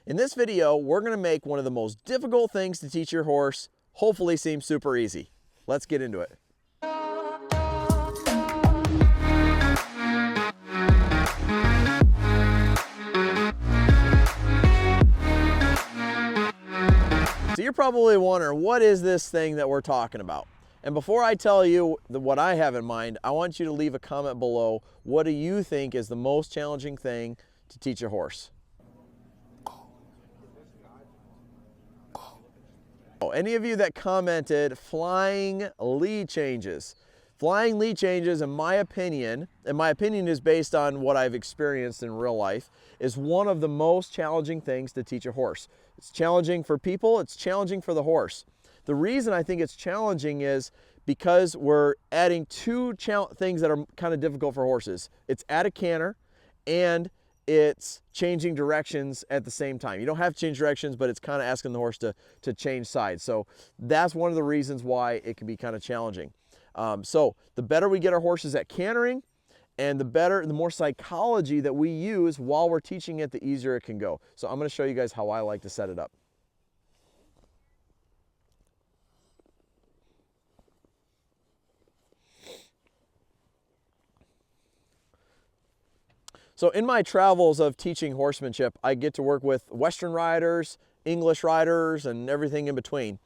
In this video, we're going to make one of the most difficult things to teach your horse hopefully seem super easy. Let's get into it. So you're probably wondering, what is this thing that we're talking about? And before I tell you what I have in mind, I want you to leave a comment below. What do you think is the most challenging thing to teach a horse? Any of you that commented flying lead changes. Flying lead changes, in my opinion, and my opinion is based on what I've experienced in real life, is one of the most challenging things to teach a horse. It's challenging for people, it's challenging for the horse. The reason I think it's challenging is because we're adding two things that are kind of difficult for horses. It's add a canter and it's changing directions at the same time. You don't have to change directions, but it's kind of asking the horse to change sides. So that's one of the reasons why it can be kind of challenging. So the better we get our horses at cantering, and the more psychology that we use while we're teaching it, the easier it can go. So I'm going to show you guys how I like to set it up. So in my travels of teaching horsemanship, I get to work with Western riders, English riders, and everything in between.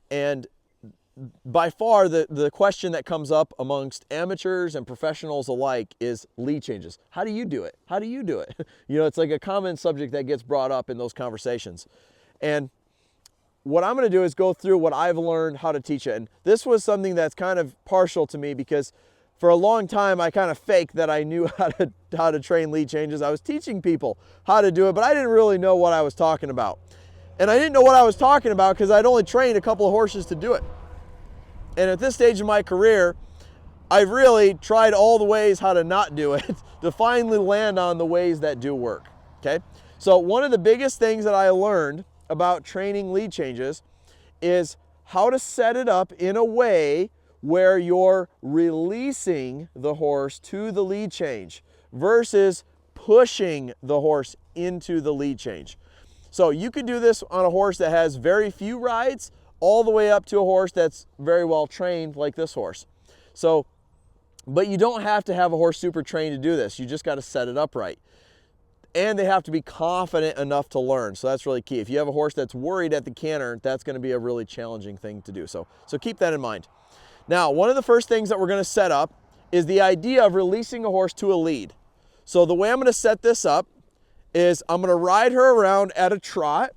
And by far, the question that comes up amongst amateurs and professionals alike is lead changes. How do you do it? How do you do it? You know, it's like a common subject that gets brought up in those conversations. And what I'm going to do is go through what I've learned how to teach it. And this was something that's kind of partial to me because for a long time, I kind of faked that I knew how to train lead changes. I was teaching people how to do it, but I didn't really know what I was talking about. And I didn't know what I was talking about because I'd only trained a couple of horses to do it. And at this stage of my career, I've really tried all the ways how to not do it to finally land on the ways that do work, okay? So one of the biggest things that I learned about training lead changes is how to set it up in a way where you're releasing the horse to the lead change versus pushing the horse into the lead change. So you could do this on a horse that has very few rides all the way up to a horse that's very well trained like this horse. So, but you don't have to have a horse super trained to do this. You just got to set it up right. And they have to be confident enough to learn. So that's really key. If you have a horse that's worried at the canter, that's going to be a really challenging thing to do. So keep that in mind. Now, one of the first things that we're going to set up is the idea of releasing a horse to a lead. So the way I'm going to set this up is I'm going to ride her around at a trot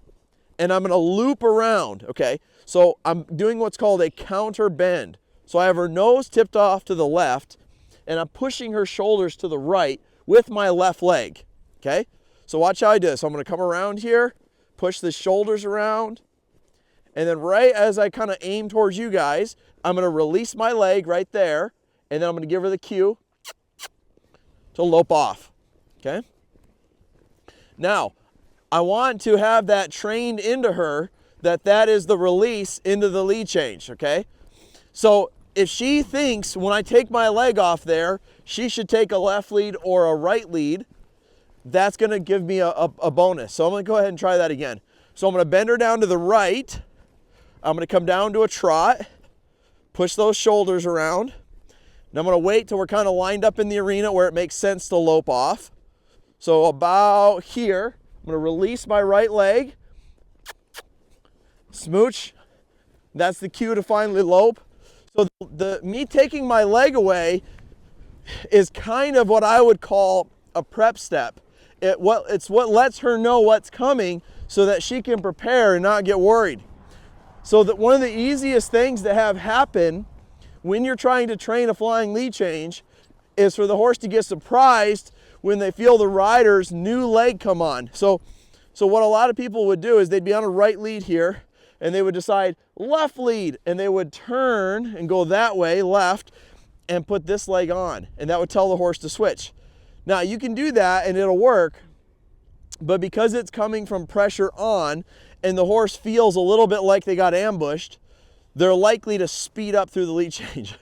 and I'm going to loop around, okay? So I'm doing what's called a counter bend. So I have her nose tipped off to the left and I'm pushing her shoulders to the right with my left leg, okay? So watch how I do this. So I'm going to come around here, push the shoulders around, and then right as I kind of aim towards you guys, I'm going to release my leg right there, and then I'm going to give her the cue to lope off, okay? Now, I want to have that trained into her that is the release into the lead change, okay? So if she thinks when I take my leg off there, she should take a left lead or a right lead, that's going to give me a bonus. So I'm going to go ahead and try that again. So I'm going to bend her down to the right. I'm going to come down to a trot, push those shoulders around. Now I'm going to wait till we're kind of lined up in the arena where it makes sense to lope off. So about here, I'm going to release my right leg, smooch. That's the cue to finally lope. So me taking my leg away is kind of what I would call a prep step. It's what lets her know what's coming so that she can prepare and not get worried. So that one of the easiest things to have happen when you're trying to train a flying lead change is for the horse to get surprised when they feel the rider's new leg come on. So what a lot of people would do is they'd be on a right lead here and they would decide left lead and they would turn and go that way, left, and put this leg on. And that would tell the horse to switch. Now you can do that and it'll work, but because it's coming from pressure on and the horse feels a little bit like they got ambushed, they're likely to speed up through the lead change.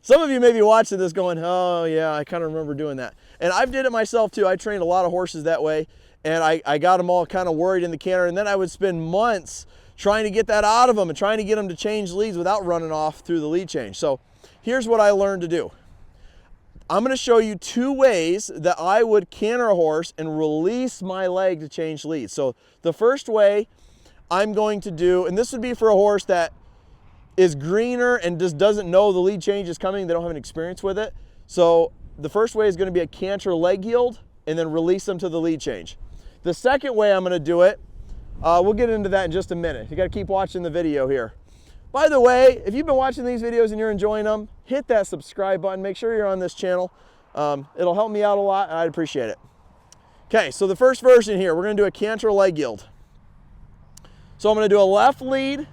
Some of you may be watching this going, oh yeah, I kind of remember doing that. And I've did it myself too. I trained a lot of horses that way. and I got them all kind of worried in the canter, and then I would spend months trying to get that out of them and trying to get them to change leads without running off through the lead change. So here's what I learned to do. I'm going to show you 2 ways that I would canter a horse and release my leg to change leads. So the first way I'm going to do, and this would be for a horse that is greener and just doesn't know the lead change is coming, they don't have an experience with it. So the first way is going to be a canter leg yield and then release them to the lead change. The second way I'm going to do it, we'll get into that in just a minute. You got to keep watching the video here. By the way, if you've been watching these videos and you're enjoying them, hit that subscribe button. Make sure you're on this channel. It'll help me out a lot, and I'd appreciate it. Okay, so the first version here, we're going to do a canter leg yield. So I'm going to do a left lead,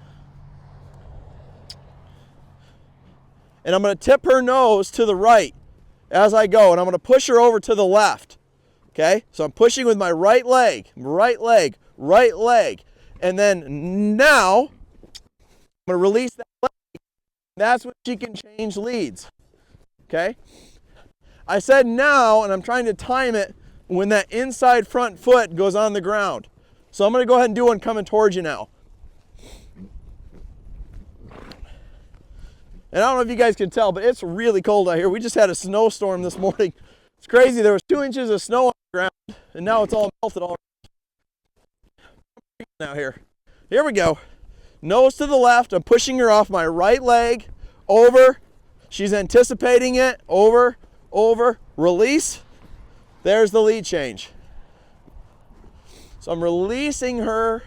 and I'm going to tip her nose to the right as I go, and I'm going to push her over to the left. Okay, so I'm pushing with my right leg, and then now I'm going to release that leg. That's when she can change leads. Okay, I said now, and I'm trying to time it when that inside front foot goes on the ground. So I'm going to go ahead and do one coming towards you now. And I don't know if you guys can tell, but it's really cold out here. We just had a snowstorm this morning. It's crazy. There was 2 inches of snow on the ground, and now it's all melted all now here. Here we go. Nose to the left. I'm pushing her off my right leg. Over. She's anticipating it. Over. Release. There's the lead change. So I'm releasing her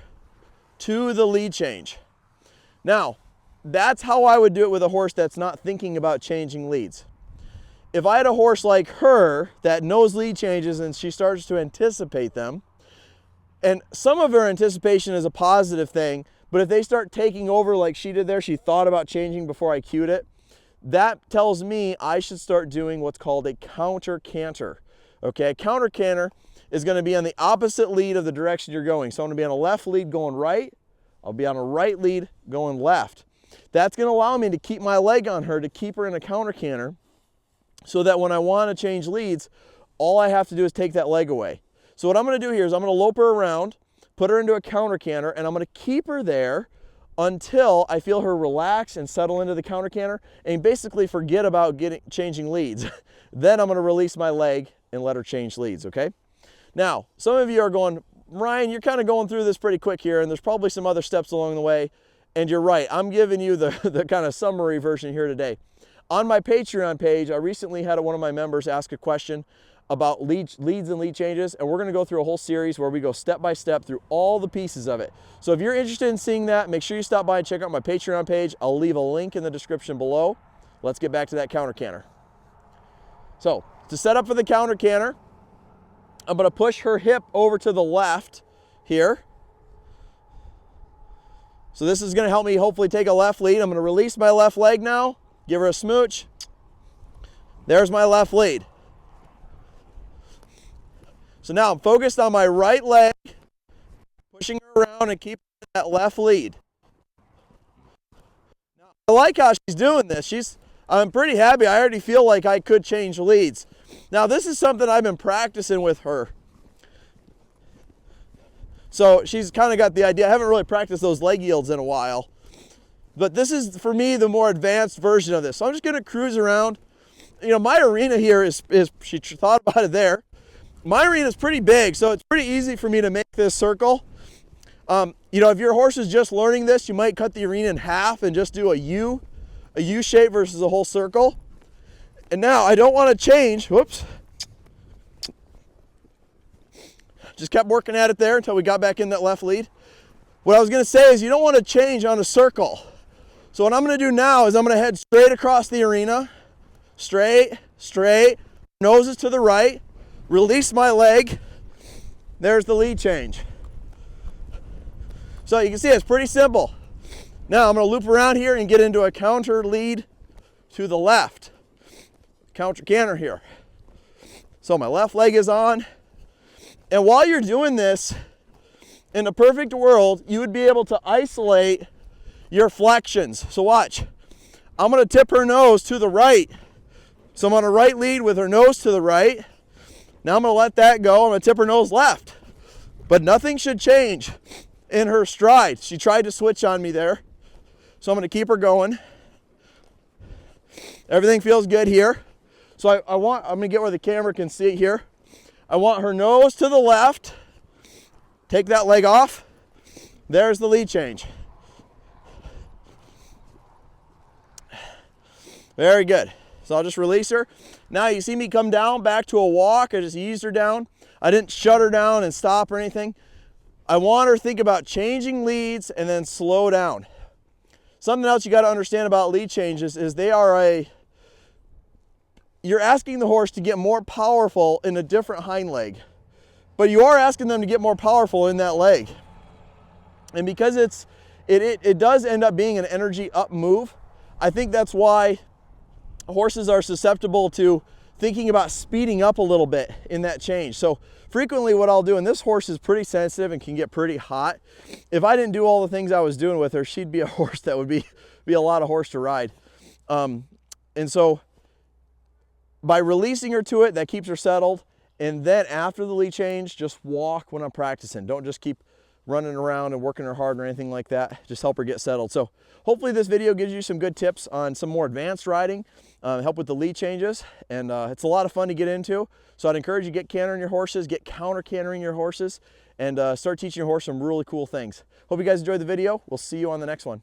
to the lead change. Now, that's how I would do it with a horse that's not thinking about changing leads. If I had a horse like her that knows lead changes and she starts to anticipate them, and some of her anticipation is a positive thing, but if they start taking over like she did there, she thought about changing before I cued it, that tells me I should start doing what's called a counter canter. Okay, a counter canter is going to be on the opposite lead of the direction you're going. So I'm going to be on a left lead going right. I'll be on a right lead going left. That's going to allow me to keep my leg on her, to keep her in a counter canter, so that when I want to change leads, all I have to do is take that leg away. So what I'm going to do here is I'm going to lope her around, put her into a counter canter, and I'm going to keep her there until I feel her relax and settle into the counter canter and basically forget about changing leads. Then I'm going to release my leg and let her change leads, okay? Now, some of you are going, Ryan, you're kind of going through this pretty quick here, and there's probably some other steps along the way, and you're right. I'm giving you the kind of summary version here today. On my Patreon page, I recently had one of my members ask a question about leads and lead changes, and we're going to go through a whole series where we go step by step through all the pieces of it. So if you're interested in seeing that, make sure you stop by and check out my Patreon page. I'll leave a link in the description below. Let's get back to that counter canter. So to set up for the counter canter, I'm going to push her hip over to the left here. So this is going to help me hopefully take a left lead. I'm going to release my left leg now, give her a smooch. There's my left lead. So now I'm focused on my right leg, pushing her around and keeping that left lead. Now, I like how she's doing this. I'm pretty happy. I already feel like I could change leads. Now this is something I've been practicing with her. So she's kind of got the idea. I haven't really practiced those leg yields in a while. But this is, for me, the more advanced version of this. So I'm just going to cruise around. You know, my arena here is she thought about it there. My arena is pretty big, so it's pretty easy for me to make this circle. You know, if your horse is just learning this, you might cut the arena in half and just do a U shape versus a whole circle. And now I don't want to change. Whoops. Just kept working at it there until we got back in that left lead. What I was going to say is you don't want to change on a circle. So what I'm going to do now is I'm going to head straight across the arena. Straight, noses to the right. Release my leg. There's the lead change. So you can see it's pretty simple. Now I'm going to loop around here and get into a counter lead to the left. Counter canter here. So my left leg is on. And while you're doing this, in a perfect world, you would be able to isolate your flexions. So watch. I'm going to tip her nose to the right. So I'm on a right lead with her nose to the right. Now I'm going to let that go. I'm going to tip her nose left. But nothing should change in her stride. She tried to switch on me there. So I'm going to keep her going. Everything feels good here. So I'm going to get where the camera can see here. I want her nose to the left. Take that leg off. There's the lead change. Very good. So I'll just release her. Now you see me come down back to a walk. I just eased her down. I didn't shut her down and stop or anything. I want her to think about changing leads and then slow down. Something else you got to understand about lead changes is you're asking the horse to get more powerful in a different hind leg, but you are asking them to get more powerful in that leg. And because it does end up being an energy up move, I think that's why horses are susceptible to thinking about speeding up a little bit in that change. So frequently what I'll do, and this horse is pretty sensitive and can get pretty hot. If I didn't do all the things I was doing with her, she'd be a horse that would be a lot of horse to ride. And so by releasing her to it, that keeps her settled. And then after the lead change, just walk when I'm practicing. Don't just keep running around and working her hard or anything like that. Just help her get settled. So hopefully this video gives you some good tips on some more advanced riding, help with the lead changes. And it's a lot of fun to get into. So I'd encourage you to get cantering your horses, get counter cantering your horses, and start teaching your horse some really cool things. Hope you guys enjoyed the video. We'll see you on the next one.